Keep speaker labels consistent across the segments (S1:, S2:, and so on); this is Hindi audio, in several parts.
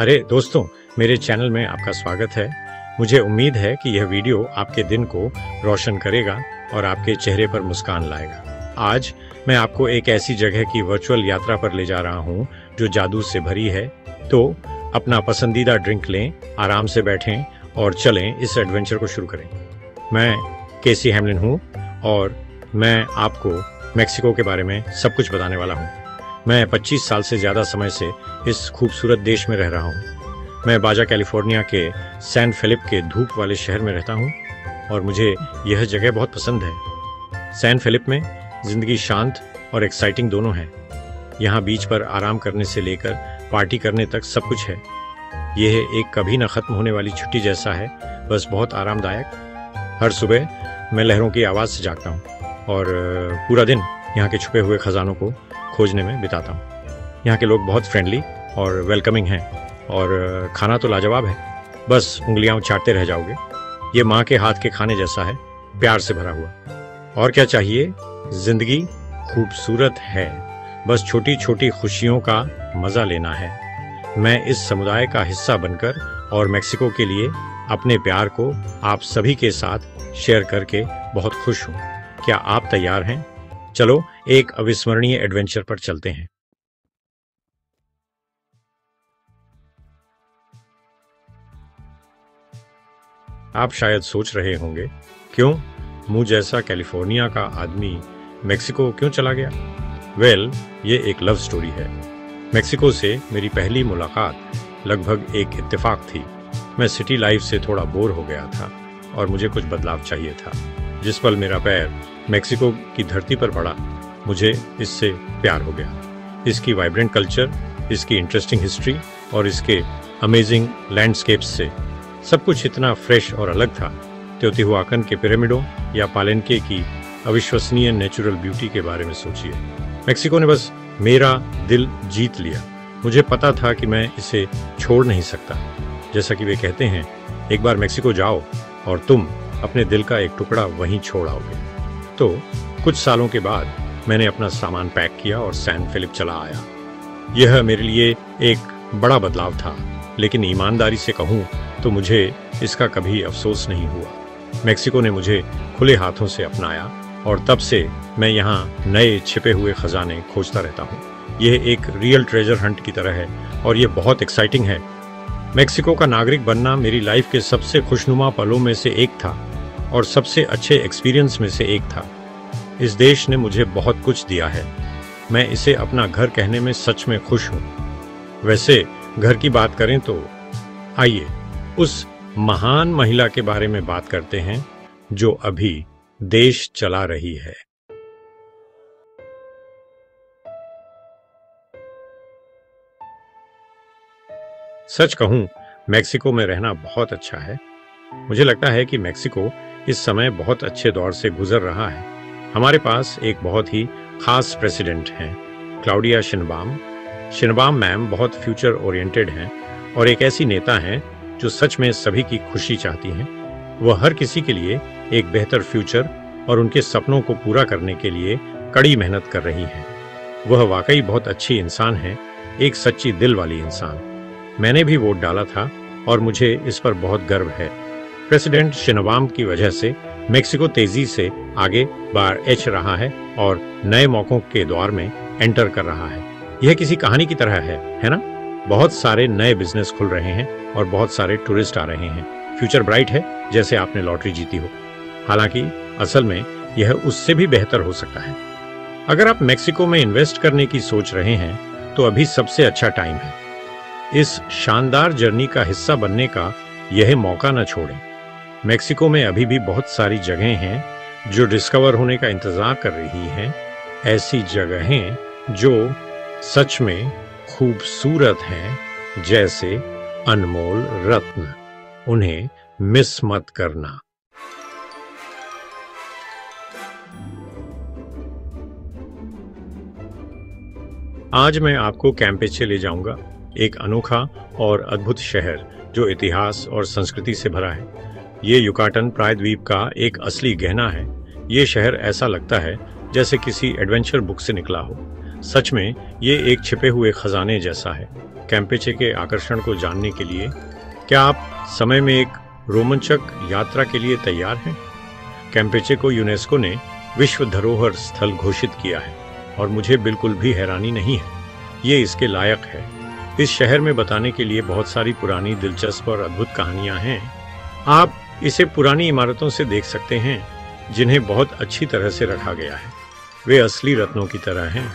S1: अरे दोस्तों, मेरे चैनल में आपका स्वागत है। मुझे उम्मीद है कि यह वीडियो आपके दिन को रोशन करेगा और आपके चेहरे पर मुस्कान लाएगा। आज मैं आपको एक ऐसी जगह की वर्चुअल यात्रा पर ले जा रहा हूं जो जादू से भरी है। तो अपना पसंदीदा ड्रिंक लें, आराम से बैठें और चलें इस एडवेंचर को शुरू करें। मैं केसी हैमलिन हूं और मैं आपको मेक्सिको के बारे में सब कुछ बताने वाला हूं। मैं 25 साल से ज़्यादा समय से इस खूबसूरत देश में रह रहा हूँ। मैं बाजा कैलिफोर्निया के सैन फेलिप के धूप वाले शहर में रहता हूँ और मुझे यह जगह बहुत पसंद है। सैन फेलिप में ज़िंदगी शांत और एक्साइटिंग दोनों है। यहाँ बीच पर आराम करने से लेकर पार्टी करने तक सब कुछ है। यह एक कभी न ख़त्म होने वाली छुट्टी जैसा है, बस बहुत आरामदायक। हर सुबह मैं लहरों की आवाज़ से जागता हूँ और पूरा दिन यहाँ के छुपे हुए खजानों को खोजने में बिताता हूँ। यहाँ के लोग बहुत फ्रेंडली और वेलकमिंग हैं और खाना तो लाजवाब है, बस उंगलियां चाटते रह जाओगे। ये माँ के हाथ के खाने जैसा है, प्यार से भरा हुआ। और क्या चाहिए, जिंदगी खूबसूरत है, बस छोटी छोटी खुशियों का मजा लेना है। मैं इस समुदाय का हिस्सा बनकर और मेक्सिको के लिए अपने प्यार को आप सभी के साथ शेयर करके बहुत खुश हूँ। क्या आप तैयार हैं? चलो एक अविस्मरणीय एडवेंचर पर चलते हैं। आप शायद सोच रहे होंगे, क्यों मुझ जैसा कैलिफोर्निया का आदमी मेक्सिको क्यों चला गया? वेल, ये एक लव स्टोरी है। मेक्सिको से मेरी पहली मुलाकात लगभग एक इत्तेफाक थी। मैं सिटी लाइफ से थोड़ा बोर हो गया था और मुझे कुछ बदलाव चाहिए था। जिस पल मेरा पैर मेक्सिको की धरती पर पड़ा, मुझे इससे प्यार हो गया। इसकी वाइब्रेंट कल्चर, इसकी इंटरेस्टिंग हिस्ट्री और इसके अमेजिंग लैंडस्केप्स से सब कुछ इतना फ्रेश और अलग था। तेओतिहुआकन के पिरामिडों या पालेंके की अविश्वसनीय नेचुरल ब्यूटी के बारे में सोचिए। मेक्सिको ने बस मेरा दिल जीत लिया। मुझे पता था कि मैं इसे छोड़ नहीं सकता। जैसा कि वे कहते हैं, एक बार मेक्सिको जाओ और तुम अपने दिल का एक टुकड़ा वहीं छोड़ आओगे। तो कुछ सालों के बाद मैंने अपना सामान पैक किया और सैन फेलिप चला आया। यह मेरे लिए एक बड़ा बदलाव था, लेकिन ईमानदारी से कहूँ तो मुझे इसका कभी अफसोस नहीं हुआ। मेक्सिको ने मुझे खुले हाथों से अपनाया और तब से मैं यहाँ नए छिपे हुए खजाने खोजता रहता हूँ। यह एक रियल ट्रेजर हंट की तरह है और ये बहुत एक्साइटिंग है। मेक्सिको का नागरिक बनना मेरी लाइफ के सबसे खुशनुमा पलों में से एक था और सबसे अच्छे एक्सपीरियंस में से एक था। इस देश ने मुझे बहुत कुछ दिया है। मैं इसे अपना घर कहने में सच में खुश हूँ। वैसे घर की बात करें तो आइए उस महान महिला के बारे में बात करते हैं जो अभी देश चला रही है। सच कहूं, मेक्सिको में रहना बहुत अच्छा है। मुझे लगता है कि मेक्सिको इस समय बहुत अच्छे दौर से गुजर रहा है। हमारे पास एक बहुत ही खास प्रेसिडेंट हैं, क्लाउडिया शिनबाम। शिनबाम मैम बहुत फ्यूचर ओरिएंटेड हैं और एक ऐसी नेता हैं जो सच में सभी की खुशी चाहती हैं। वह हर किसी के लिए एक बेहतर फ्यूचर और उनके सपनों को पूरा करने के लिए कड़ी मेहनत कर रही हैं। वह वाकई बहुत अच्छी इंसान है, एक सच्ची दिल वाली इंसान। मैंने भी वोट डाला था और मुझे इस पर बहुत गर्व है। प्रेसिडेंट शिनबाम की वजह से मेक्सिको तेजी से आगे बढ़ रहा है और नए मौकों के द्वार में एंटर कर रहा है। यह किसी कहानी की तरह है ना? बहुत सारे नए बिजनेस खुल रहे हैं और बहुत सारे टूरिस्ट आ रहे हैं। फ्यूचर ब्राइट है, जैसे आपने लॉटरी जीती हो। हालांकि असल में यह उससे भी बेहतर हो सकता है। अगर आप मेक्सिको में इन्वेस्ट करने की सोच रहे हैं तो अभी सबसे अच्छा टाइम है। इस शानदार जर्नी का हिस्सा बनने का यह मौका न छोड़ें। मेक्सिको में अभी भी बहुत सारी जगहें हैं जो डिस्कवर होने का इंतजार कर रही हैं। ऐसी जगहें जो सच में खूबसूरत हैं, जैसे अनमोल रत्न। उन्हें मिस मत करना। आज मैं आपको कैम्पेचे ले जाऊंगा, एक अनोखा और अद्भुत शहर जो इतिहास और संस्कृति से भरा है। ये युकाटन प्रायद्वीप का एक असली गहना है। ये शहर ऐसा लगता है जैसे किसी एडवेंचर बुक से निकला हो। सच में ये एक छिपे हुए खजाने जैसा है। कैम्पेचे के आकर्षण को जानने के लिए क्या आप समय में एक रोमांचक यात्रा के लिए तैयार हैं? कैम्पेचे को यूनेस्को ने विश्व धरोहर स्थल घोषित किया है और मुझे बिल्कुल भी हैरानी नहीं है, ये इसके लायक है। इस शहर में बताने के लिए बहुत सारी पुरानी दिलचस्प और अद्भुत कहानियां हैं। आप इसे पुरानी इमारतों से देख सकते हैं जिन्हें बहुत अच्छी तरह से रखा गया है। वे असली रत्नों की तरह हैं।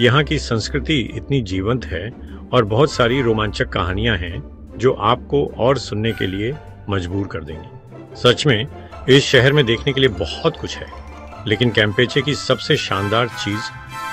S1: यहाँ की संस्कृति इतनी जीवंत है और बहुत सारी रोमांचक कहानियां हैं जो आपको और सुनने के लिए मजबूर कर देंगी। सच में इस शहर में देखने के लिए बहुत कुछ है, लेकिन कैम्पेचे की सबसे शानदार चीज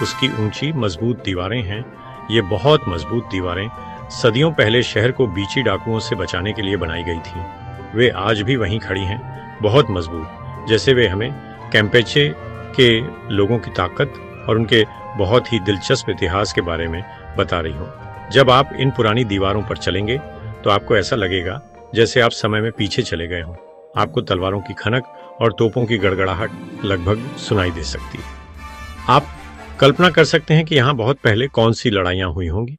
S1: उसकी ऊंची मजबूत दीवारें हैं। ये बहुत मजबूत दीवारें सदियों पहले शहर को बीची डाकुओं से बचाने के लिए बनाई गई थी। वे आज भी वहीं खड़ी हैं, बहुत मजबूत, जैसे वे हमें कैम्पेचे के लोगों की ताकत और उनके बहुत ही दिलचस्प इतिहास के बारे में बता रही हो। जब आप इन पुरानी दीवारों पर चलेंगे तो आपको ऐसा लगेगा जैसे आप समय में पीछे चले गए हों। आपको तलवारों की खनक और तोपों की गड़गड़ाहट लगभग सुनाई दे सकती है। आप कल्पना कर सकते हैं कि यहाँ बहुत पहले कौन सी लड़ाइयाँ हुई होंगी।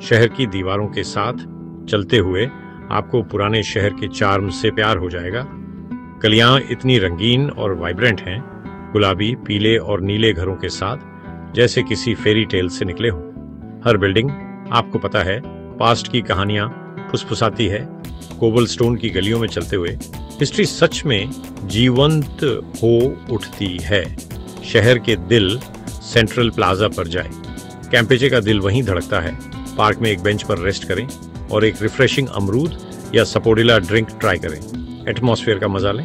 S1: शहर की दीवारों के साथ चलते हुए आपको पुराने शहर के चार्म से प्यार हो जाएगा। गलियां इतनी रंगीन और वाइब्रेंट हैं, गुलाबी, पीले और नीले घरों के साथ, जैसे किसी फेरी टेल से निकले हों। हर बिल्डिंग, आपको पता है, पास्ट की कहानियां फुसफुसाती है। कोबलस्टोन की गलियों में चलते हुए हिस्ट्री सच में जीवंत हो उठती है। शहर के दिल सेंट्रल प्लाजा पर जाए। कैम्पेचे का दिल वहीं धड़कता है। पार्क में एक बेंच पर रेस्ट करें और एक रिफ्रेशिंग अमरूद या सपोडिला ड्रिंक ट्राई करें। एटमॉस्फेयर का मजा लें।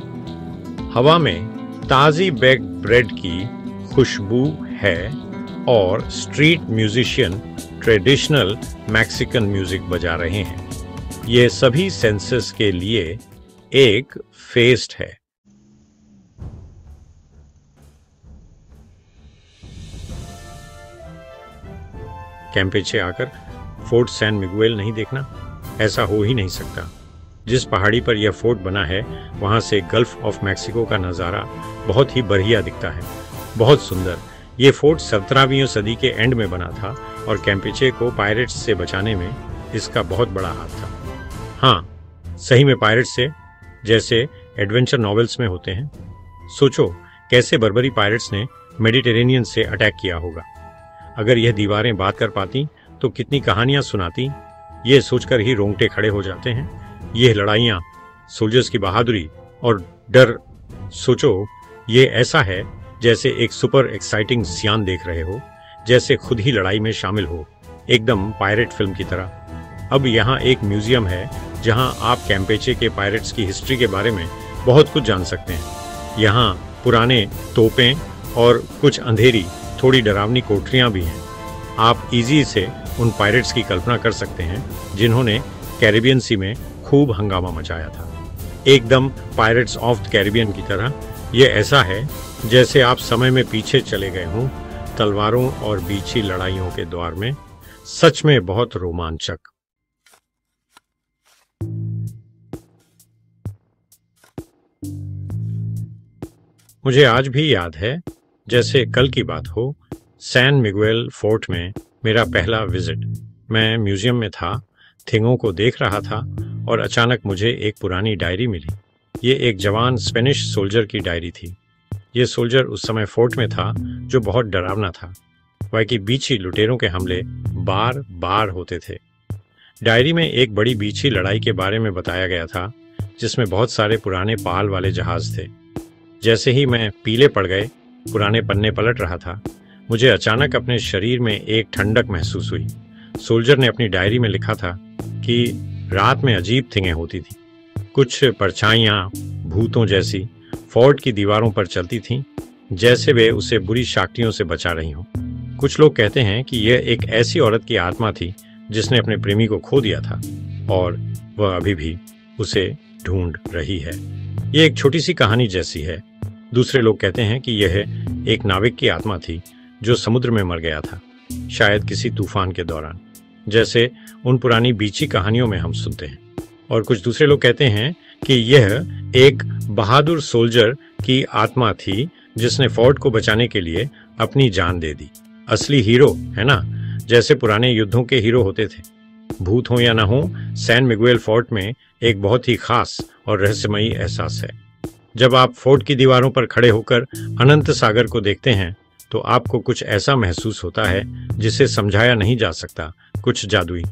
S1: हवा में ताजी बेक ब्रेड की खुशबू है और street musician traditional Mexican music बजा रहे हैं। ये सभी सेंसेस के लिए एक फेस्ट है। कैम्पेचे आकर फोर्ट सैन मिगुएल नहीं देखना, ऐसा हो ही नहीं सकता। जिस पहाड़ी पर यह फोर्ट बना है वहां से गल्फ ऑफ मैक्सिको का नज़ारा बहुत ही बढ़िया दिखता है, बहुत सुंदर। ये फोर्ट 17वीं सदी के एंड में बना था और कैम्पेचे को पायरेट्स से बचाने में इसका बहुत बड़ा हाथ था। हाँ, सही में पायरेट्स से, जैसे एडवेंचर नॉवेल्स में होते हैं। सोचो कैसे बर्बरी पायरेट्स ने मेडिटेरेनियन से अटैक किया होगा। अगर यह दीवारें बात कर पाती तो कितनी कहानियां सुनाती, ये सोचकर ही रोंगटे खड़े हो जाते हैं। ये लड़ाइयां, सोल्जर्स की बहादुरी और डर, सोचो ये ऐसा है जैसे एक सुपर एक्साइटिंग सियान देख रहे हो, जैसे खुद ही लड़ाई में शामिल हो, एकदम पायरेट फिल्म की तरह। अब यहाँ एक म्यूजियम है जहाँ आप कैम्पेचे के पायरेट्स की हिस्ट्री के बारे में बहुत कुछ जान सकते हैं। यहाँ पुराने तोपें और कुछ अंधेरी, थोड़ी डरावनी कोठरियाँ भी हैं। आप इजी से उन पायरेट्स की कल्पना कर सकते हैं जिन्होंने कैरिबियन सी में खूब हंगामा मचाया था। एकदम पायरेट्स ऑफ द कैरिबियन की तरह। ये ऐसा है जैसे आप समय में पीछे चले गए हों, तलवारों और बीची लड़ाइयों के दौर में। सच में बहुत रोमांचक। मुझे आज भी याद है जैसे कल की बात हो, सैन मिगुएल फोर्ट में मेरा पहला विजिट। मैं म्यूजियम में था, थिंगों को देख रहा था और अचानक मुझे एक पुरानी डायरी मिली। ये एक जवान स्पेनिश सोल्जर की डायरी थी। ये सोल्जर उस समय फोर्ट में था जो बहुत डरावना था। वह कि बीची लुटेरों के हमले बार बार होते थे। डायरी में एक बड़ी बीची लड़ाई के बारे में बताया गया था जिसमें बहुत सारे पुराने पाल वाले जहाज थे। जैसे ही मैं पीले पड़ गए, पुराने पन्ने पलट रहा था, मुझे अचानक अपने शरीर में एक ठंडक महसूस हुई। सोल्जर ने अपनी डायरी में लिखा था कि रात में अजीब थिंगें होती थी। कुछ परछाइयाँ भूतों जैसी फोर्ट की दीवारों पर चलती थीं, जैसे वे उसे बुरी शक्तियों से बचा रही हों। कुछ लोग कहते हैं कि यह एक ऐसी औरत की आत्मा थी जिसने अपने प्रेमी को खो दिया था और वह अभी भी उसे ढूंढ रही है। यह एक छोटी सी कहानी जैसी है। दूसरे लोग कहते हैं कि यह एक नाविक की आत्मा थी जो समुद्र में मर गया था, शायद किसी तूफान के दौरान, जैसे उन पुरानी बीची कहानियों में हम सुनते हैं। और कुछ दूसरे लोग कहते हैं कि यह एक बहादुर सोल्जर की आत्मा थी जिसने फोर्ट को बचाने के लिए अपनी जान दे दी। असली हीरो है ना, जैसे पुराने युद्धों के हीरो होते थे। भूत हो या ना हो, सैन मिगुएल फोर्ट में एक बहुत ही खास और रहस्यमयी एहसास है। जब आप फोर्ट की दीवारों पर खड़े होकर अनंत सागर को देखते हैं तो आपको कुछ ऐसा महसूस होता है जिसे समझाया नहीं जा सकता, कुछ जादुई।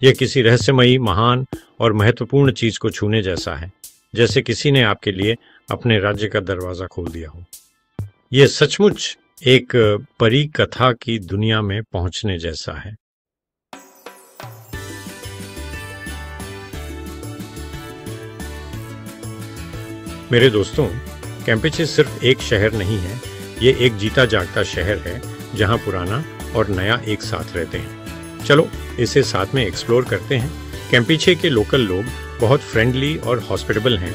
S1: यह किसी रहस्यमयी, महान और महत्वपूर्ण चीज को छूने जैसा है, जैसे किसी ने आपके लिए अपने राज्य का दरवाजा खोल दिया हो। यह सचमुच एक परी कथा की दुनिया में पहुंचने जैसा है। मेरे दोस्तों, कैम्पेचे सिर्फ एक शहर नहीं है, ये एक जीता जागता शहर है जहां पुराना और नया एक साथ रहते हैं। चलो इसे साथ में एक्सप्लोर करते हैं। कैम्पेचे के लोकल लोग बहुत फ्रेंडली और हॉस्पिटेबल हैं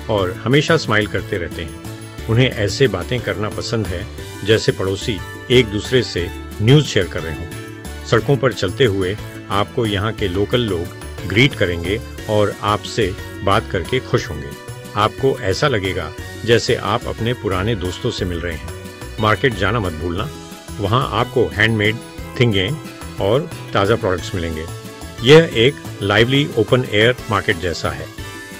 S1: और हमेशा स्माइल करते रहते हैं। उन्हें ऐसे बातें करना पसंद है जैसे पड़ोसी एक दूसरे से न्यूज़ शेयर कर रहे हों। सड़कों पर चलते हुए आपको यहाँ के लोकल लोग ग्रीट करेंगे और आपसे बात करके खुश होंगे। आपको ऐसा लगेगा जैसे आप अपने पुराने दोस्तों से मिल रहे हैं। मार्केट जाना मत भूलना, वहाँ आपको हैंडमेड थिंगें और ताज़ा प्रोडक्ट्स मिलेंगे। यह एक लाइवली ओपन एयर मार्केट जैसा है।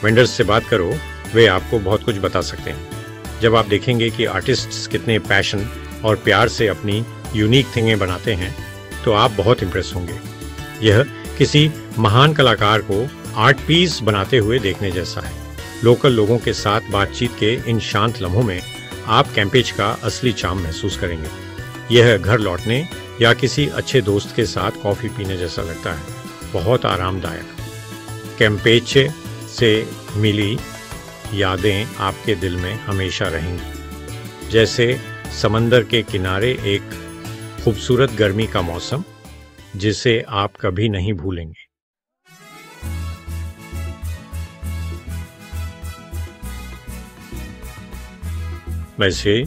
S1: वेंडर्स से बात करो, वे आपको बहुत कुछ बता सकते हैं। जब आप देखेंगे कि आर्टिस्ट्स कितने पैशन और प्यार से अपनी यूनिक थिंगें बनाते हैं तो आप बहुत इम्प्रेस होंगे। यह किसी महान कलाकार को आर्ट पीस बनाते हुए देखने जैसा है। लोकल लोगों के साथ बातचीत के इन शांत लम्हों में आप कैम्पेच का असली चार्म महसूस करेंगे। यह घर लौटने या किसी अच्छे दोस्त के साथ कॉफ़ी पीने जैसा लगता है, बहुत आरामदायक। कैम्पेचे से मिली यादें आपके दिल में हमेशा रहेंगी, जैसे समंदर के किनारे एक खूबसूरत गर्मी का मौसम जिसे आप कभी नहीं भूलेंगे। वैसे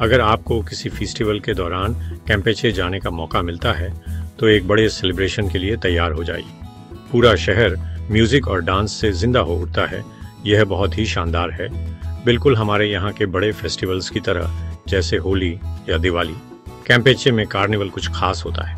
S1: अगर आपको किसी फेस्टिवल के दौरान कैम्पेचे जाने का मौका मिलता है तो एक बड़े सेलिब्रेशन के लिए तैयार हो जाइए। पूरा शहर म्यूजिक और डांस से जिंदा हो उठता है। यह बहुत ही शानदार है, बिल्कुल हमारे यहाँ के बड़े फेस्टिवल्स की तरह, जैसे होली या दिवाली। कैम्पेचे में कार्निवल कुछ खास होता है।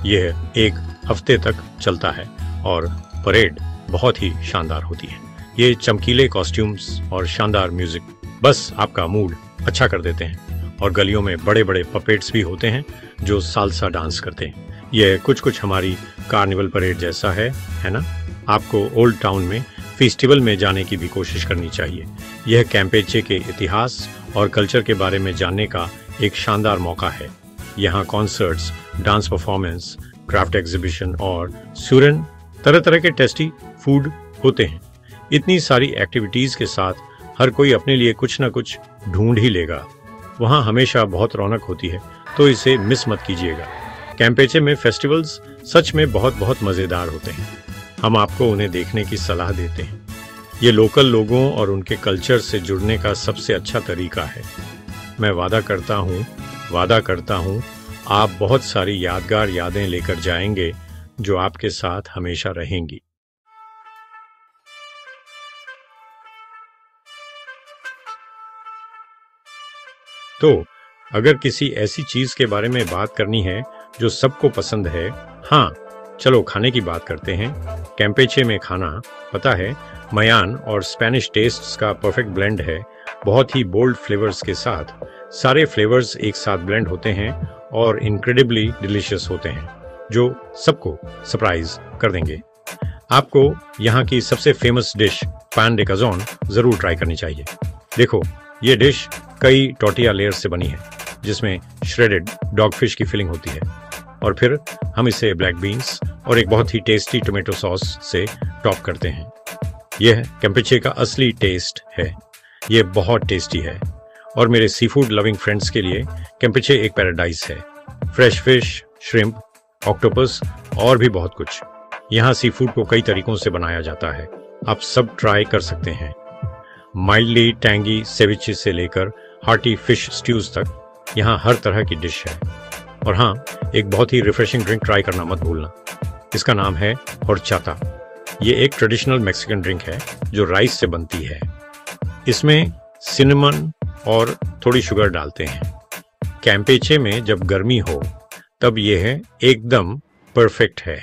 S1: यह एक हफ्ते तक चलता है और परेड बहुत ही शानदार होती है। ये चमकीले कॉस्ट्यूम्स और शानदार म्यूजिक बस आपका मूड अच्छा कर देते हैं। और गलियों में बड़े बड़े पपेट्स भी होते हैं जो सालसा डांस करते हैं। यह कुछ हमारी कार्निवल परेड जैसा है ना? आपको ओल्ड टाउन में फेस्टिवल में जाने की भी कोशिश करनी चाहिए। यह कैम्पेचे के इतिहास और कल्चर के बारे में जानने का एक शानदार मौका है। यहाँ concerts, dance performance, craft exhibition और सूरन तरह तरह के टेस्टी फूड होते हैं। इतनी सारी एक्टिविटीज़ के साथ हर कोई अपने लिए कुछ न कुछ ढूंढ ही लेगा। वहाँ हमेशा बहुत रौनक होती है, तो इसे मिस मत कीजिएगा। कैम्पेचे में फेस्टिवल्स सच में बहुत मज़ेदार होते हैं। हम आपको उन्हें देखने की सलाह देते हैं। ये लोकल लोगों और उनके कल्चर से जुड़ने का सबसे अच्छा तरीका है। मैं वादा करता हूँ आप बहुत सारी यादगार यादें लेकर जाएंगे जो आपके साथ हमेशा रहेंगी। तो अगर किसी ऐसी चीज के बारे में बात करनी है जो सबको पसंद है, हाँ चलो खाने की बात करते हैं। कैम्पेचे में खाना, पता है, मयान और स्पेनिश टेस्ट्स का परफेक्ट ब्लेंड है। बहुत ही बोल्ड फ्लेवर्स के साथ सारे फ्लेवर्स एक साथ ब्लेंड होते हैं और इनक्रेडिबली डिलीशियस होते हैं, जो सबको सरप्राइज कर देंगे। आपको यहाँ की सबसे फेमस डिश पैन डे काजोन जरूर ट्राई करनी चाहिए। देखो, ये डिश कई टोर्टिया लेयर्स से बनी है जिसमें श्रेडेड डॉगफिश की फिलिंग होती है और फिर हम इसे ब्लैक बीन्स और एक बहुत ही टेस्टी टोमेटो सॉस से टॉप करते हैं। यह कैम्पेचे का असली टेस्ट है। यह बहुत टेस्टी है और मेरे सी फूड लविंग फ्रेंड्स के लिए कैम्पेचे एक पैराडाइज है। फ्रेश फिश, श्रिम्प, ऑक्टोपस और भी बहुत कुछ। यहाँ सी फूड को कई तरीकों से बनाया जाता है, आप सब ट्राई कर सकते हैं। माइल्डली टैंगी सेविचेस से लेकर हार्टी फिश स्ट्यूज तक यहाँ हर तरह की डिश है। और हाँ, एक बहुत ही रिफ्रेशिंग ड्रिंक ट्राई करना मत भूलना। इसका नाम है होर्चाता। ये एक ट्रेडिशनल मैक्सिकन ड्रिंक है जो राइस से बनती है। इसमें सिनेमन और थोड़ी शुगर डालते हैं। कैम्पेचे में जब गर्मी हो तब यह एकदम परफेक्ट है।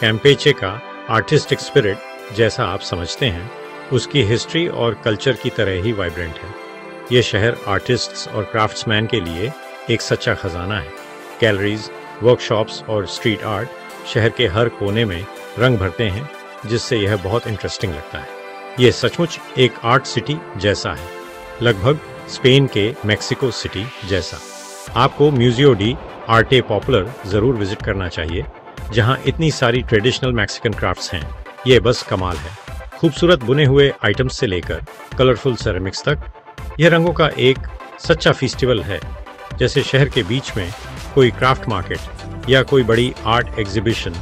S1: कैम्पेचे का आर्टिस्टिक स्पिरिट, जैसा आप समझते हैं, उसकी हिस्ट्री और कल्चर की तरह ही वाइब्रेंट है। यह शहर आर्टिस्ट्स और क्राफ्ट्समैन के लिए एक सच्चा खजाना है। गैलरीज, वर्कशॉप्स और स्ट्रीट आर्ट शहर के हर कोने में रंग भरते हैं, जिससे यह बहुत इंटरेस्टिंग लगता है। यह सचमुच एक आर्ट सिटी जैसा है, लगभग स्पेन के मेक्सिको सिटी जैसा। आपको म्यूजियो डी आर्टे पॉपुलर जरूर विजिट करना चाहिए, जहां इतनी सारी ट्रेडिशनल मैक्सिकन क्राफ्ट्स हैं। ये बस कमाल है। खूबसूरत बुने हुए आइटम्स से लेकर कलरफुल सेरेमिक्स तक, यह रंगों का एक सच्चा फेस्टिवल है। जैसे शहर के बीच में कोई क्राफ्ट मार्केट या कोई बड़ी आर्ट एग्जीबिशन।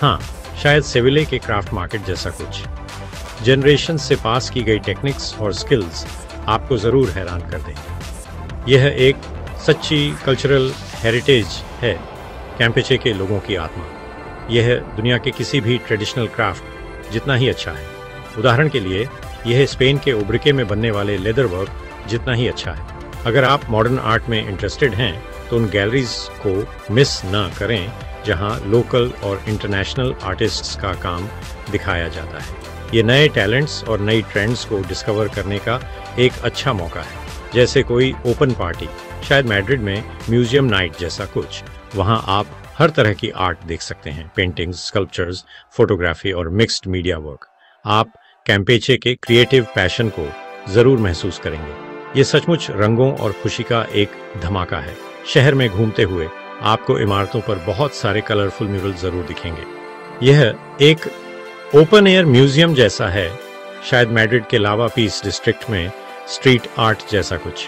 S1: हाँ, शायद सेविले के क्राफ्ट मार्केट जैसा कुछ। जनरेशन से पास की गई टेक्निक्स और स्किल्स आपको जरूर हैरान कर देंगे। यह एक सच्ची कल्चरल हेरिटेज है, कैम्पेचे के लोगों की आत्मा। यह दुनिया के किसी भी ट्रेडिशनल क्राफ्ट जितना ही अच्छा है। उदाहरण के लिए, यह स्पेन के उब्रिके में बनने वाले लेदर वर्क जितना ही अच्छा है। अगर आप मॉडर्न आर्ट में इंटरेस्टेड हैं तो उन गैलरीज को मिस न करें, जहां लोकल और इंटरनेशनल आर्टिस्ट्स का काम दिखाया जाता है। ये नए टैलेंट्स और नई ट्रेंड्स को डिस्कवर करने का एक अच्छा मौका है। जैसे कोई ओपन पार्टी, शायद मैड्रिड में म्यूजियम नाइट जैसा कुछ। वहां आप हर तरह की आर्ट देख सकते हैं, पेंटिंग्स, स्कल्पचर्स, फोटोग्राफी और मिक्स्ड मीडिया वर्क। आप कैम्पेचे के क्रिएटिव पैशन को जरूर महसूस करेंगे। ये सचमुच रंगों और खुशी का एक धमाका है। शहर में घूमते हुए आपको इमारतों पर बहुत सारे कलरफुल म्यूरल जरूर दिखेंगे। यह एक ओपन एयर म्यूजियम जैसा है, शायद मैड्रिड के लावा पीस डिस्ट्रिक्ट में स्ट्रीट आर्ट जैसा कुछ।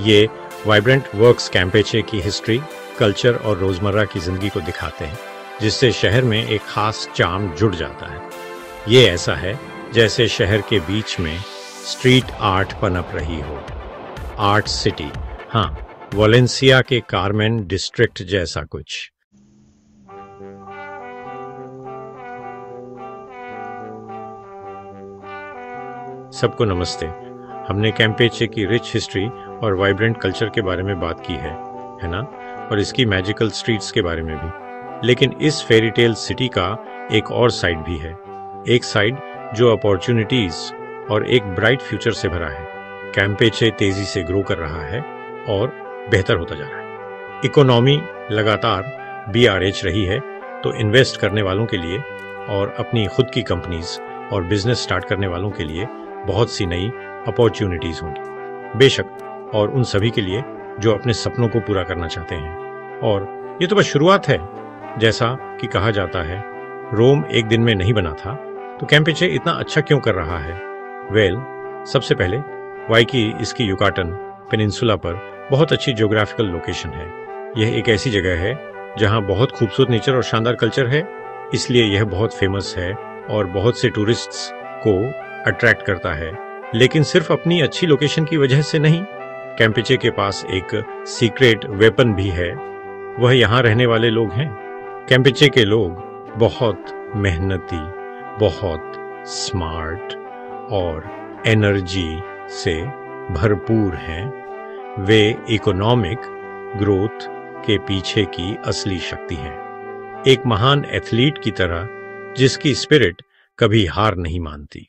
S1: ये वाइब्रेंट वर्क्स कैम्पेचे की हिस्ट्री, कल्चर और रोजमर्रा की जिंदगी को दिखाते हैं, जिससे शहर में एक खास चार्म जुड़ जाता है। ये ऐसा है जैसे शहर के बीच में स्ट्रीट आर्ट पनप रही हो। आर्ट सिटी, हाँ, वलेंसिया के कार्मेन डिस्ट्रिक्ट जैसा कुछ। सबको नमस्ते। हमने कैम्पेचे की रिच हिस्ट्री और वाइब्रेंट कल्चर के बारे में बात की है ना? और इसकी मैजिकल स्ट्रीट्स के बारे में भी। लेकिन इस फेरी टेल सिटी का एक और साइड भी है। एक साइड जो अपॉर्चुनिटीज और एक ब्राइट फ्यूचर से भरा है। कैम्पेचे तेजी से ग्रो कर रहा है और बेहतर होता जा रहा है। इकोनॉमी लगातार BRH रही है, तो इन्वेस्ट करने वालों के लिए और अपनी खुद की कंपनीज और बिजनेस स्टार्ट करने वालों के लिए बहुत सी नई अपॉर्चुनिटीज होंगी, बेशक, और उन सभी के लिए जो अपने सपनों को पूरा करना चाहते हैं। और ये तो बस शुरुआत है। जैसा कि कहा जाता है, रोम एक दिन में नहीं बना था, तो कैम्पेचे इतना अच्छा क्यों कर रहा है? वेल, सबसे पहले वाइकी इसकी युकाटन पेनिनसुला पर बहुत अच्छी ज्योग्राफिकल लोकेशन है। यह एक ऐसी जगह है जहां बहुत खूबसूरत नेचर और शानदार कल्चर है, इसलिए यह बहुत फेमस है और बहुत से टूरिस्ट्स को अट्रैक्ट करता है। लेकिन सिर्फ अपनी अच्छी लोकेशन की वजह से नहीं, कैम्पेचे के पास एक सीक्रेट वेपन भी है। वह यहाँ रहने वाले लोग हैं। कैम्पेचे के लोग बहुत मेहनती, बहुत स्मार्ट और एनर्जी से भरपूर हैं। वे इकोनॉमिक ग्रोथ के पीछे की असली शक्ति हैं। एक महान एथलीट की तरह, जिसकी स्पिरिट कभी हार नहीं मानती।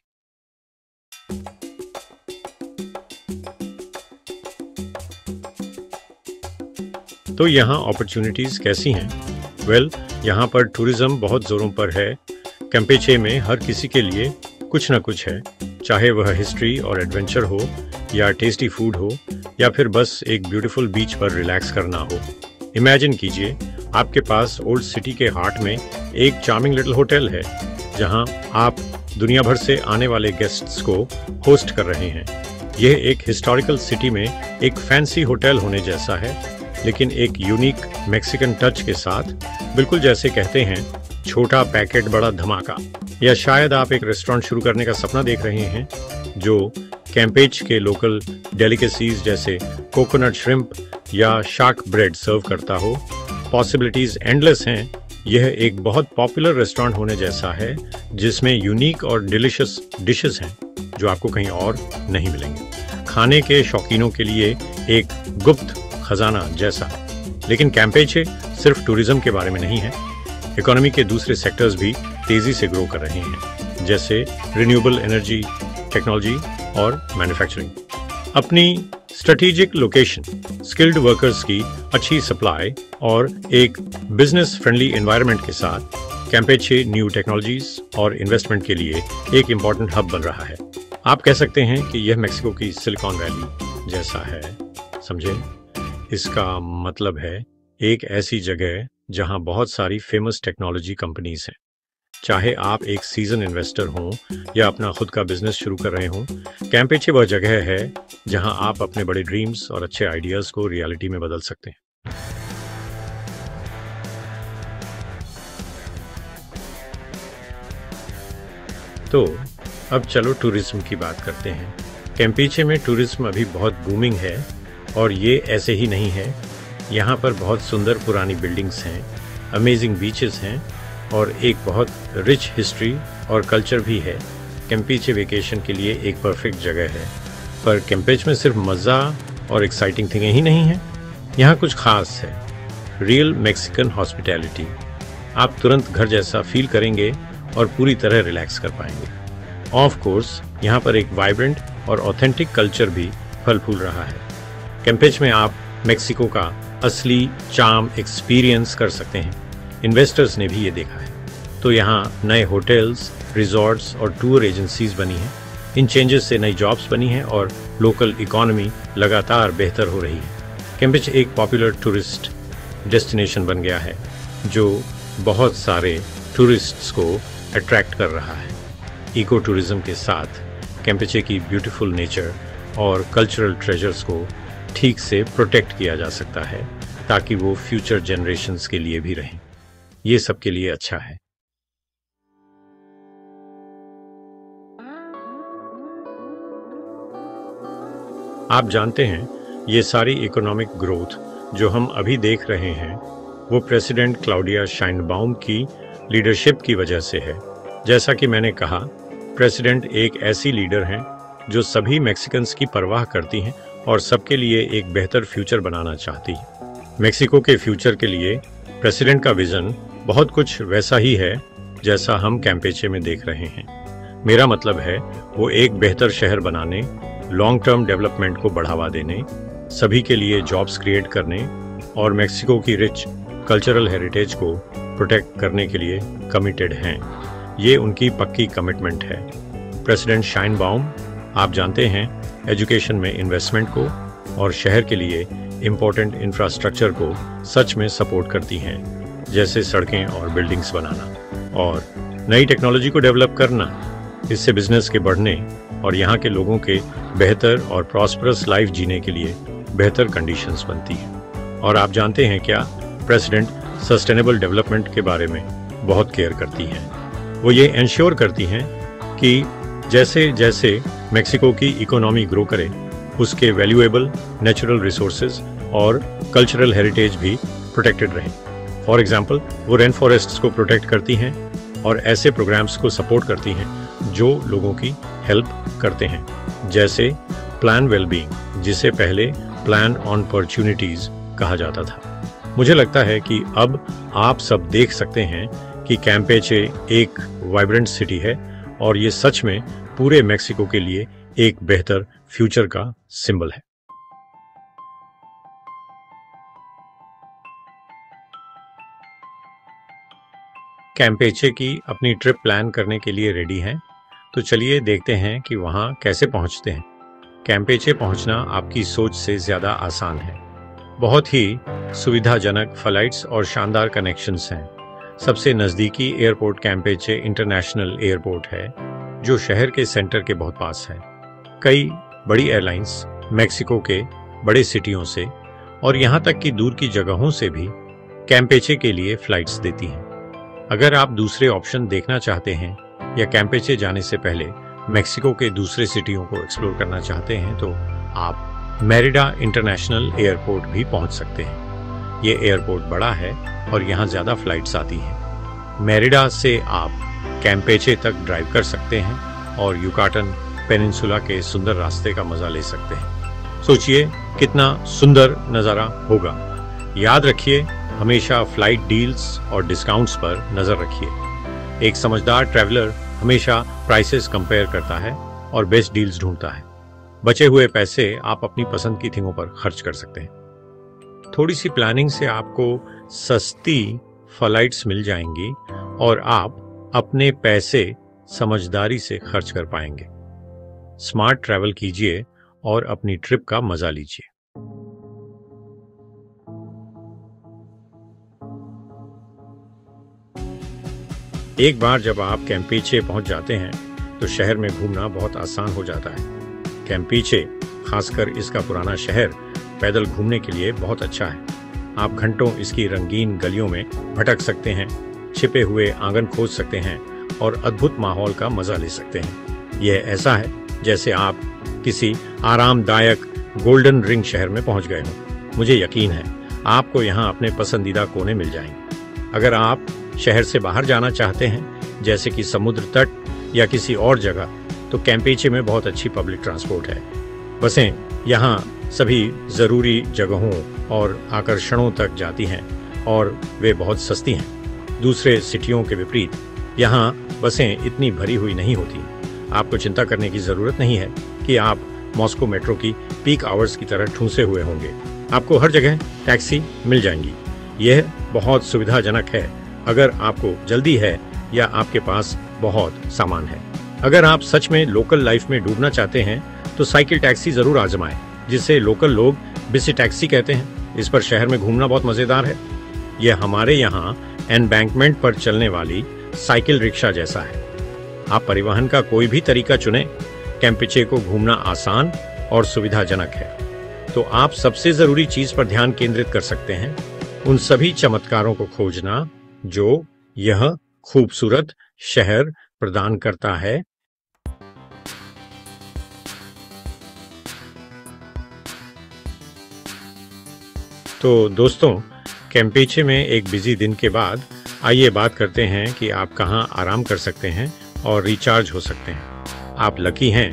S1: तो यहाँ अपॉर्चुनिटीज कैसी हैं? वेल, यहाँ पर टूरिज्म बहुत जोरों पर है। कैम्पेचे में हर किसी के लिए कुछ न कुछ है, चाहे वह हिस्ट्री और एडवेंचर हो, या टेस्टी फूड हो, या फिर बस एक ब्यूटीफुल बीच पर रिलैक्स करना हो। इमेजिन कीजिए, आपके पास ओल्ड सिटी के हार्ट में एक चार्मिंग लिटिल होटल है, जहां आप दुनिया भर से आने वाले गेस्ट्स को होस्ट कर रहे हैं। यह एक हिस्टोरिकल सिटी में एक फैंसी होटल होने जैसा है, लेकिन एक यूनिक मैक्सिकन टच के साथ, बिल्कुल जैसे कहते हैं, छोटा पैकेट बड़ा धमाका। या शायद आप एक रेस्टोरेंट शुरू करने का सपना देख रहे हैं जो कैम्पेच के लोकल डेलिकेसीज जैसे कोकोनट श्रिम्प या शार्क ब्रेड सर्व करता हो। पॉसिबिलिटीज एंडलेस हैं, यह एक बहुत पॉपुलर रेस्टोरेंट होने जैसा है जिसमें यूनिक और डिलिशियस डिशेस हैं जो आपको कहीं और नहीं मिलेंगे। खाने के शौकीनों के लिए एक गुप्त खजाना जैसा। लेकिन कैम्पेचे सिर्फ टूरिज्म के बारे में नहीं है। इकोनॉमी के दूसरे सेक्टर्स भी तेजी से ग्रो कर रहे हैं, जैसे रिन्यूएबल एनर्जी, टेक्नोलॉजी और मैन्युफैक्चरिंग। अपनी स्ट्रेटेजिक लोकेशन, स्किल्ड वर्कर्स की अच्छी सप्लाई और एक बिजनेस फ्रेंडली एनवायरनमेंट के साथ कैम्पेचे न्यू टेक्नोलॉजीज और इन्वेस्टमेंट के लिए एक इम्पॉर्टेंट हब बन रहा है। आप कह सकते हैं कि यह मेक्सिको की सिलिकॉन वैली जैसा है। समझे? इसका मतलब है एक ऐसी जगह जहां बहुत सारी फेमस टेक्नोलॉजी कंपनीज हैं। चाहे आप एक सीजन इन्वेस्टर हों या अपना खुद का बिजनेस शुरू कर रहे हों, कैम्पेचे वह जगह है जहां आप अपने बड़े ड्रीम्स और अच्छे आइडियाज को रियलिटी में बदल सकते हैं। तो अब चलो टूरिज्म की बात करते हैं। कैम्पेचे में टूरिज्म अभी बहुत बूमिंग है और ये ऐसे ही नहीं है। यहाँ पर बहुत सुंदर पुरानी बिल्डिंग्स हैं, अमेजिंग बीचेस हैं और एक बहुत रिच हिस्ट्री और कल्चर भी है। कैम्पेचे वेकेशन के लिए एक परफेक्ट जगह है। पर कैम्पेचे में सिर्फ मज़ा और एक्साइटिंग थिंग ही नहीं है, यहाँ कुछ खास है। Real Mexican hospitality. आप तुरंत घर जैसा फील करेंगे और पूरी तरह रिलैक्स कर पाएंगे। ऑफ कोर्स यहाँ पर एक वाइब्रेंट और ऑथेंटिक कल्चर भी फल फूल रहा है। कैम्पेचे में आप मेक्सिको का असली चार्म एक्सपीरियंस कर सकते हैं। इन्वेस्टर्स ने भी ये देखा है। तो यहाँ नए होटल्स, रिजॉर्ट्स और टूर एजेंसीज बनी हैं। इन चेंजेस से नई जॉब्स बनी हैं और लोकल इकोनॉमी लगातार बेहतर हो रही है। कैम्पेचे एक पॉपुलर टूरिस्ट डेस्टिनेशन बन गया है जो बहुत सारे टूरिस्ट्स को अट्रैक्ट कर रहा है। इको टूरिज्म के साथ कैम्पेचे की ब्यूटीफुल नेचर और कल्चरल ट्रेजर्स को ठीक से प्रोटेक्ट किया जा सकता है ताकि वो फ्यूचर जनरेशन्स के लिए भी रहें। ये सबके लिए अच्छा है। आप जानते हैं ये सारी इकोनॉमिक ग्रोथ जो हम अभी देख रहे हैं वो प्रेसिडेंट क्लाउडिया शाइनबाउम की लीडरशिप की वजह से है। जैसा कि मैंने कहा, प्रेसिडेंट एक ऐसी लीडर हैं जो सभी मैक्सिकन्स की परवाह करती हैं और सबके लिए एक बेहतर फ्यूचर बनाना चाहती है। मेक्सिको के फ्यूचर के लिए प्रेसिडेंट का विजन बहुत कुछ वैसा ही है जैसा हम कैम्पेचे में देख रहे हैं। मेरा मतलब है वो एक बेहतर शहर बनाने, लॉन्ग टर्म डेवलपमेंट को बढ़ावा देने, सभी के लिए जॉब्स क्रिएट करने और मेक्सिको की रिच कल्चरल हेरिटेज को प्रोटेक्ट करने के लिए कमिटेड हैं। ये उनकी पक्की कमिटमेंट है। प्रेसिडेंट शाइनबाउम, आप जानते हैं, एजुकेशन में इन्वेस्टमेंट को और शहर के लिए इम्पोर्टेंट इंफ्रास्ट्रक्चर को सच में सपोर्ट करती हैं, जैसे सड़कें और बिल्डिंग्स बनाना और नई टेक्नोलॉजी को डेवलप करना। इससे बिजनेस के बढ़ने और यहाँ के लोगों के बेहतर और प्रॉस्परस लाइफ जीने के लिए बेहतर कंडीशंस बनती हैं। और आप जानते हैं क्या, प्रेसिडेंट सस्टेनेबल डेवलपमेंट के बारे में बहुत केयर करती हैं। वो ये इंश्योर करती हैं कि जैसे जैसे मेक्सिको की इकोनॉमी ग्रो करे, उसके वैल्यूएबल नेचुरल रिसोर्सेज और कल्चरल हेरिटेज भी प्रोटेक्टेड रहे। फॉर एग्जांपल, वो रेन फॉरेस्ट्स को प्रोटेक्ट करती हैं और ऐसे प्रोग्राम्स को सपोर्ट करती हैं जो लोगों की हेल्प करते हैं, जैसे प्लान वेलबींग, जिसे पहले प्लान ऑन अपॉर्चुनिटीज कहा जाता था। मुझे लगता है कि अब आप सब देख सकते हैं कि कैम्पेचे एक वाइब्रेंट सिटी है और ये सच में पूरे मेक्सिको के लिए एक बेहतर फ्यूचर का सिंबल है। कैम्पेचे की अपनी ट्रिप प्लान करने के लिए रेडी हैं, तो चलिए देखते हैं कि वहां कैसे पहुंचते हैं। कैम्पेचे पहुंचना आपकी सोच से ज्यादा आसान है। बहुत ही सुविधाजनक फ्लाइट्स और शानदार कनेक्शंस हैं। सबसे नज़दीकी एयरपोर्ट कैम्पेचे इंटरनेशनल एयरपोर्ट है, जो शहर के सेंटर के बहुत पास है। कई बड़ी एयरलाइंस मेक्सिको के बड़े सिटियों से और यहाँ तक कि दूर की जगहों से भी कैम्पेचे के लिए फ्लाइट्स देती हैं। अगर आप दूसरे ऑप्शन देखना चाहते हैं या कैम्पेचे जाने से पहले मेक्सिको के दूसरे सिटियों को एक्सप्लोर करना चाहते हैं, तो आप मेरिडा इंटरनेशनल एयरपोर्ट भी पहुंच सकते हैं। ये एयरपोर्ट बड़ा है और यहाँ ज़्यादा फ्लाइट्स आती हैं। मेरिडा से आप कैम्पेचे तक ड्राइव कर सकते हैं और युकाटन पेनिनसुला के सुंदर रास्ते का मजा ले सकते हैं। सोचिए कितना सुंदर नज़ारा होगा। याद रखिए, हमेशा फ्लाइट डील्स और डिस्काउंट्स पर नज़र रखिए। एक समझदार ट्रैवलर हमेशा प्राइसेस कंपेयर करता है और बेस्ट डील्स ढूंढता है। बचे हुए पैसे आप अपनी पसंद की थिंगों पर खर्च कर सकते हैं। थोड़ी सी प्लानिंग से आपको सस्ती फ्लाइट्स मिल जाएंगी और आप अपने पैसे समझदारी से खर्च कर पाएंगे। स्मार्ट ट्रैवल कीजिए और अपनी ट्रिप का मजा लीजिए। एक बार जब आप कैम्पेचे पहुंच जाते हैं तो शहर में घूमना बहुत आसान हो जाता है। कैम्पेचे, खासकर इसका पुराना शहर, पैदल घूमने के लिए बहुत अच्छा है। आप घंटों इसकी रंगीन गलियों में भटक सकते हैं, छिपे हुए आंगन खोज सकते हैं और अद्भुत माहौल का मजा ले सकते हैं। यह ऐसा है जैसे आप किसी आरामदायक गोल्डन रिंग शहर में पहुंच गए हों। मुझे यकीन है आपको यहाँ अपने पसंदीदा कोने मिल जाएंगे। अगर आप शहर से बाहर जाना चाहते हैं, जैसे कि समुद्र तट या किसी और जगह, तो कैम्पेचे में बहुत अच्छी पब्लिक ट्रांसपोर्ट है। बसें यहाँ सभी ज़रूरी जगहों और आकर्षणों तक जाती हैं और वे बहुत सस्ती हैं। दूसरे सिटियों के विपरीत यहाँ बसें इतनी भरी हुई नहीं होती। आपको चिंता करने की ज़रूरत नहीं है कि आप मॉस्को मेट्रो की पीक आवर्स की तरह ठूंसे हुए होंगे। आपको हर जगह टैक्सी मिल जाएंगी। यह बहुत सुविधाजनक है अगर आपको जल्दी है या आपके पास बहुत सामान है। अगर आप सच में लोकल लाइफ में डूबना चाहते हैं तो साइकिल टैक्सी ज़रूर आजमाएं, जिसे लोकल लोग बिसी टैक्सी कहते हैं। इस पर शहर में घूमना बहुत मज़ेदार है। यह हमारे यहाँ एम्बैंकमेंट पर चलने वाली साइकिल रिक्शा जैसा है। आप परिवहन का कोई भी तरीका चुनें, कैम्पेचे को घूमना आसान और सुविधाजनक है। तो आप सबसे ज़रूरी चीज़ पर ध्यान केंद्रित कर सकते हैं, उन सभी चमत्कारों को खोजना जो यह खूबसूरत शहर प्रदान करता है। तो दोस्तों, कैम्पेचे में एक बिजी दिन के बाद आइए बात करते हैं कि आप कहां आराम कर सकते हैं और रिचार्ज हो सकते हैं। आप लकी हैं,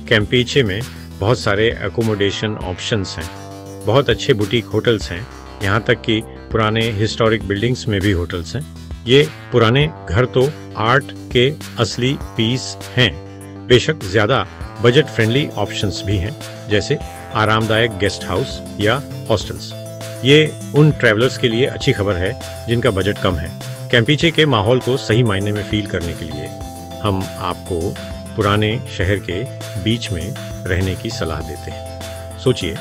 S1: कैम्पेचे में बहुत सारे एकोमोडेशन ऑप्शंस हैं। बहुत अच्छे बुटीक होटल्स हैं, यहाँ तक कि पुराने हिस्टोरिक बिल्डिंग्स में भी होटल्स हैं। ये पुराने घर तो आर्ट के असली पीस हैं। बेशक ज़्यादा बजट फ्रेंडली ऑप्शंस भी हैं, जैसे आरामदायक गेस्ट हाउस या हॉस्टल्स। ये उन ट्रैवलर्स के लिए अच्छी खबर है जिनका बजट कम है। कैम्पेचे के माहौल को सही मायने में फील करने के लिए हम आपको पुराने शहर के बीच में रहने की सलाह देते हैं। सोचिए,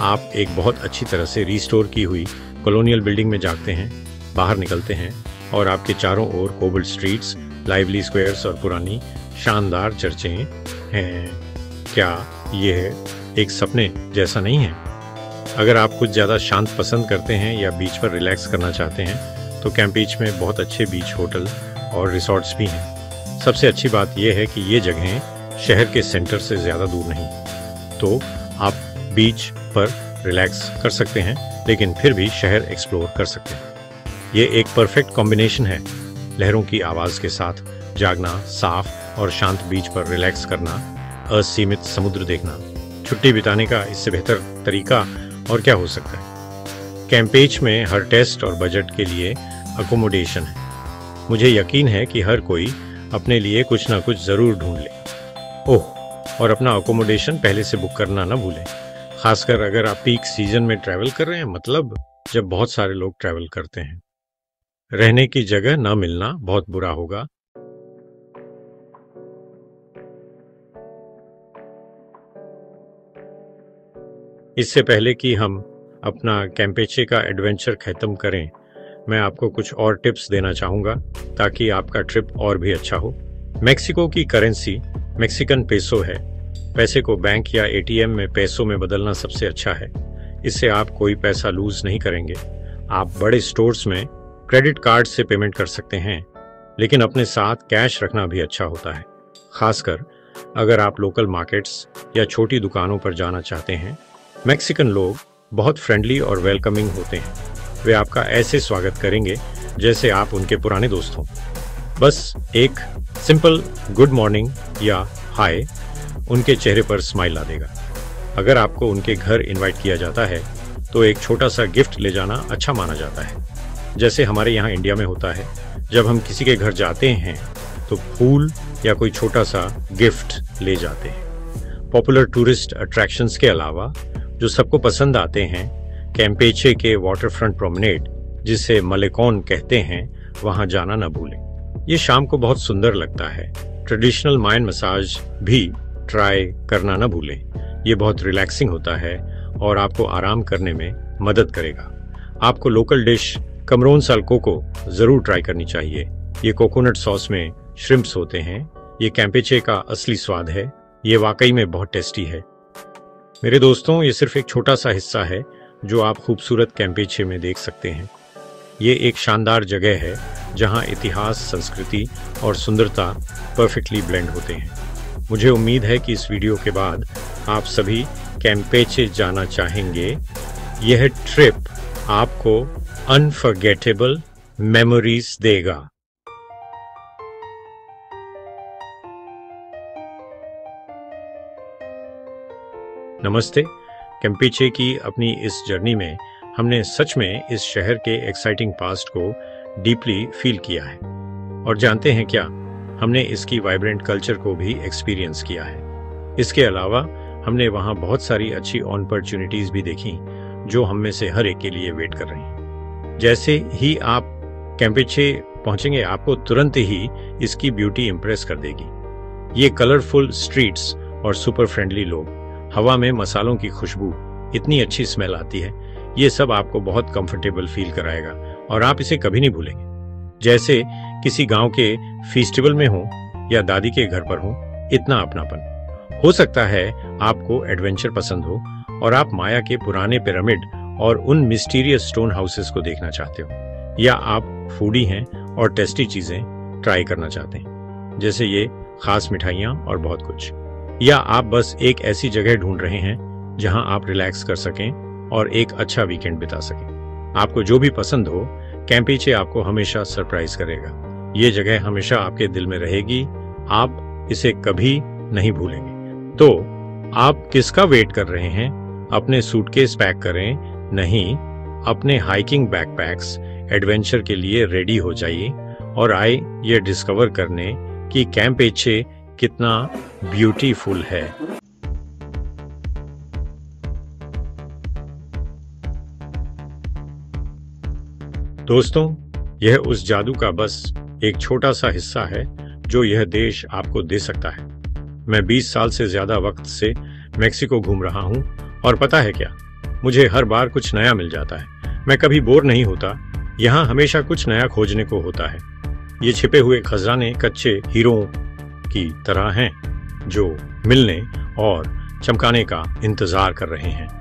S1: आप एक बहुत अच्छी तरह से रिस्टोर की हुई कॉलोनियल बिल्डिंग में जागते हैं, बाहर निकलते हैं और आपके चारों ओर कोबल्ड स्ट्रीट्स, लाइवली स्क्वायर्स और पुरानी शानदार चर्चें हैं। क्या यह एक सपने जैसा नहीं है? अगर आप कुछ ज़्यादा शांत पसंद करते हैं या बीच पर रिलैक्स करना चाहते हैं तो कैम्पेच में बहुत अच्छे बीच होटल और रिसोर्ट्स भी हैं। सबसे अच्छी बात यह है कि ये जगहें शहर के सेंटर से ज़्यादा दूर नहीं, तो आप बीच पर रिलैक्स कर सकते हैं लेकिन फिर भी शहर एक्सप्लोर कर सकते हैं। ये एक परफेक्ट कॉम्बिनेशन है, लहरों की आवाज़ के साथ जागना, साफ और शांत बीच पर रिलैक्स करना, असीमित समुद्र देखना। छुट्टी बिताने का इससे बेहतर तरीका और क्या हो सकता है? कैम्पेच में हर टेस्ट और बजट के लिए अकोमोडेशन है। मुझे यकीन है कि हर कोई अपने लिए कुछ ना कुछ ज़रूर ढूंढ ले। ओह, और अपना अकोमोडेशन पहले से बुक करना ना भूलें, खासकर अगर आप पीक सीजन में ट्रैवल कर रहे हैं, मतलब जब बहुत सारे लोग ट्रैवल करते हैं। रहने की जगह ना मिलना बहुत बुरा होगा। इससे पहले कि हम अपना कैम्पेचे का एडवेंचर खत्म करें, मैं आपको कुछ और टिप्स देना चाहूँगा ताकि आपका ट्रिप और भी अच्छा हो। मेक्सिको की करेंसी मेक्सिकन पेसो है। पैसे को बैंक या एटीएम में पैसों में बदलना सबसे अच्छा है। इससे आप कोई पैसा लूज नहीं करेंगे। आप बड़े स्टोर्स में क्रेडिट कार्ड से पेमेंट कर सकते हैं, लेकिन अपने साथ कैश रखना भी अच्छा होता है, खासकर अगर आप लोकल मार्केट्स या छोटी दुकानों पर जाना चाहते हैं। मैक्सिकन लोग बहुत फ्रेंडली और वेलकमिंग होते हैं। वे आपका ऐसे स्वागत करेंगे जैसे आप उनके पुराने दोस्त हों। बस एक सिंपल गुड मॉर्निंग या हाय उनके चेहरे पर स्माइल ला देगा। अगर आपको उनके घर इनवाइट किया जाता है तो एक छोटा सा गिफ्ट ले जाना अच्छा माना जाता है। जैसे हमारे यहाँ इंडिया में होता है, जब हम किसी के घर जाते हैं तो फूल या कोई छोटा सा गिफ्ट ले जाते हैं। पॉपुलर टूरिस्ट अट्रैक्शंस के अलावा जो सबको पसंद आते हैं, कैम्पेचे के वाटरफ्रंट प्रोमेनेड जिसे मलेकॉन कहते हैं, वहां जाना न भूलें। ये शाम को बहुत सुंदर लगता है। ट्रेडिशनल माइन मसाज भी ट्राई करना न भूलें। ये बहुत रिलैक्सिंग होता है और आपको आराम करने में मदद करेगा। आपको लोकल डिश कमरोन साल कोको जरूर ट्राई करनी चाहिए। ये कोकोनट सॉस में श्रिम्प्स होते हैं। ये कैम्पेचे का असली स्वाद है। ये वाकई में बहुत टेस्टी है। मेरे दोस्तों, ये सिर्फ एक छोटा सा हिस्सा है जो आप खूबसूरत कैम्पेचे में देख सकते हैं। ये एक शानदार जगह है जहां इतिहास, संस्कृति और सुंदरता परफेक्टली ब्लेंड होते हैं। मुझे उम्मीद है कि इस वीडियो के बाद आप सभी कैम्पेचे जाना चाहेंगे। यह ट्रिप आपको अनफॉरगेटेबल मेमोरीज देगा। नमस्ते। कैम्पेचे की अपनी इस जर्नी में हमने सच में इस शहर के एक्साइटिंग पास्ट को डीपली फील किया है और जानते हैं क्या, हमने इसकी वाइब्रेंट कल्चर को भी एक्सपीरियंस किया है। इसके अलावा हमने वहाँ बहुत सारी अच्छी अपॉर्चुनिटीज भी देखी जो हम में से हर एक के लिए वेट कर रही हैं। जैसे ही आप कैम्पेचे पहुंचेंगे आपको तुरंत ही इसकी ब्यूटी इंप्रेस कर देगी। ये कलरफुल स्ट्रीट्स और सुपर फ्रेंडली लोग, हवा में मसालों की खुशबू, इतनी अच्छी स्मेल आती है, ये सब आपको बहुत कंफर्टेबल फील कराएगा और आप इसे कभी नहीं भूलेंगे। जैसे किसी गांव के फेस्टिवल में हो या दादी के घर पर हो, इतना अपनापन। हो सकता है आपको एडवेंचर पसंद हो और आप माया के पुराने पिरामिड और उन मिस्टीरियस स्टोन हाउसेस को देखना चाहते हो, या आप फूडी हैं और टेस्टी चीजें ट्राई करना चाहते हैं, जैसे ये खास मिठाइयाँ और बहुत कुछ, या आप बस एक ऐसी जगह ढूंढ रहे हैं जहां आप रिलैक्स कर सकें और एक अच्छा वीकेंड बिता सकें। आपको जो भी पसंद हो, कैम्पेचे आपको हमेशा सरप्राइज करेगा। ये जगह हमेशा आपके दिल में रहेगी। आप इसे कभी नहीं भूलेंगे। तो आप किसका वेट कर रहे हैं? अपने सूटकेस पैक करें। नहीं, अपने हाइकिंग बैकपैक्स एडवेंचर के लिए रेडी हो जाइए और आए ये डिस्कवर करने कि कैम्पेचे कितना ब्यूटीफुल है। दोस्तों, यह उस जादू का बस एक छोटा सा हिस्सा है जो यह देश आपको दे सकता है। मैं 20 साल से ज्यादा वक्त से मेक्सिको घूम रहा हूं और पता है क्या, मुझे हर बार कुछ नया मिल जाता है। मैं कभी बोर नहीं होता। यहाँ हमेशा कुछ नया खोजने को होता है। ये छिपे हुए खजाने कच्चे हीरों की तरह हैं जो मिलने और चमकाने का इंतजार कर रहे हैं।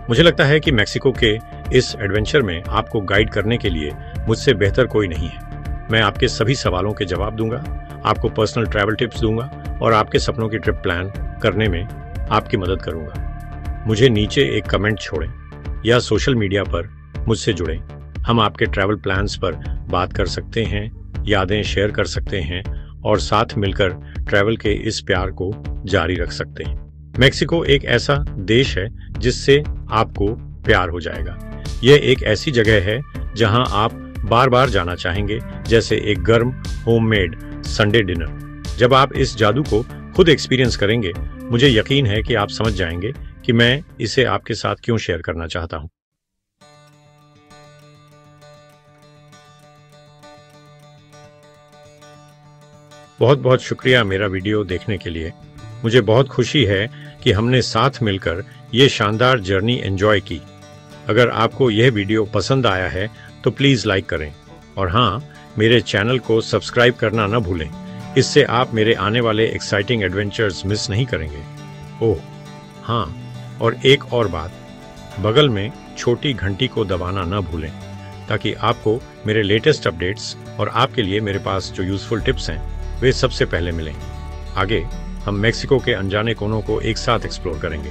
S1: मुझे लगता है कि मेक्सिको के इस एडवेंचर में आपको गाइड करने के लिए मुझसे बेहतर कोई नहीं है। मैं आपके सभी सवालों के जवाब दूंगा, आपको पर्सनल ट्रैवल टिप्स दूंगा और आपके सपनों की ट्रिप प्लान करने में आपकी मदद करूंगा। मुझे नीचे एक कमेंट छोड़ें या सोशल मीडिया पर मुझसे जुड़ें। हम आपके ट्रैवल प्लान्स पर बात कर सकते हैं, यादें शेयर कर सकते हैं और साथ मिलकर ट्रैवल के इस प्यार को जारी रख सकते हैं। मेक्सिको एक ऐसा देश है जिससे आपको प्यार हो जाएगा। यह एक ऐसी जगह है जहां आप बार बार जाना चाहेंगे, जैसे एक गर्म होममेड संडे डिनर। जब आप इस जादू को खुद एक्सपीरियंस करेंगे, मुझे यकीन है कि आप समझ जाएंगे कि मैं इसे आपके साथ क्यों शेयर करना चाहता हूं। बहुत बहुत शुक्रिया मेरा वीडियो देखने के लिए। मुझे बहुत खुशी है कि हमने साथ मिलकर ये शानदार जर्नी एंजॉय की। अगर आपको यह वीडियो पसंद आया है तो प्लीज़ लाइक करें और हाँ, मेरे चैनल को सब्सक्राइब करना न भूलें। इससे आप मेरे आने वाले एक्साइटिंग एडवेंचर्स मिस नहीं करेंगे। ओह हाँ, और एक और बात, बगल में छोटी घंटी को दबाना न भूलें ताकि आपको मेरे लेटेस्ट अपडेट्स और आपके लिए मेरे पास जो यूज़फुल टिप्स हैं वे सबसे पहले मिलें। आगे हम मेक्सिको के अनजाने कोनों को एक साथ एक्सप्लोर करेंगे।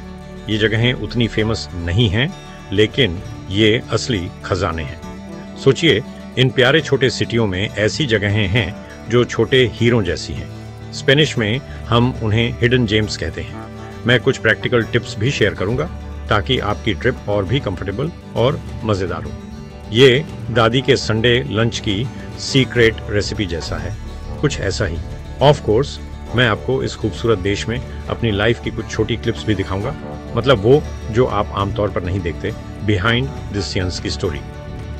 S1: ये जगहें उतनी फेमस नहीं हैं, लेकिन ये असली खजाने हैं। सोचिए, इन प्यारे छोटे सिटियों में ऐसी जगहें हैं जो छोटे हीरों जैसी हैं। स्पेनिश में हम उन्हें हिडन जेम्स कहते हैं। मैं कुछ प्रैक्टिकल टिप्स भी शेयर करूंगा ताकि आपकी ट्रिप और भी कंफर्टेबल और मजेदार हो। ये दादी के संडे लंच की सीक्रेट रेसिपी जैसा है, कुछ ऐसा ही। ऑफ कोर्स मैं आपको इस खूबसूरत देश में अपनी लाइफ की कुछ छोटी क्लिप्स भी दिखाऊंगा, मतलब वो जो आप आमतौर पर नहीं देखते, बिहाइंड दिस सीन्स की स्टोरी।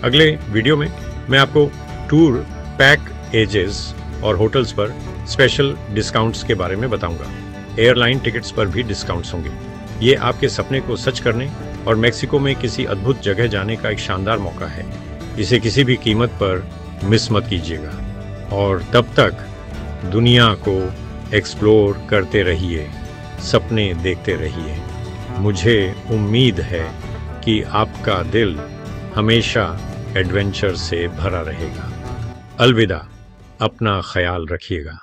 S1: अगले वीडियो में मैं आपको टूर पैकेजेस और होटल्स पर स्पेशल डिस्काउंट्स के बारे में बताऊंगा। एयरलाइन टिकट्स पर भी डिस्काउंट्स होंगे। ये आपके सपने को सच करने और मेक्सिको में किसी अद्भुत जगह जाने का एक शानदार मौका है। इसे किसी भी कीमत पर मिस मत कीजिएगा। और तब तक दुनिया को एक्सप्लोर करते रहिए, सपने देखते रहिए। मुझे उम्मीद है कि आपका दिल हमेशा एडवेंचर से भरा रहेगा। अलविदा, अपना ख्याल रखिएगा।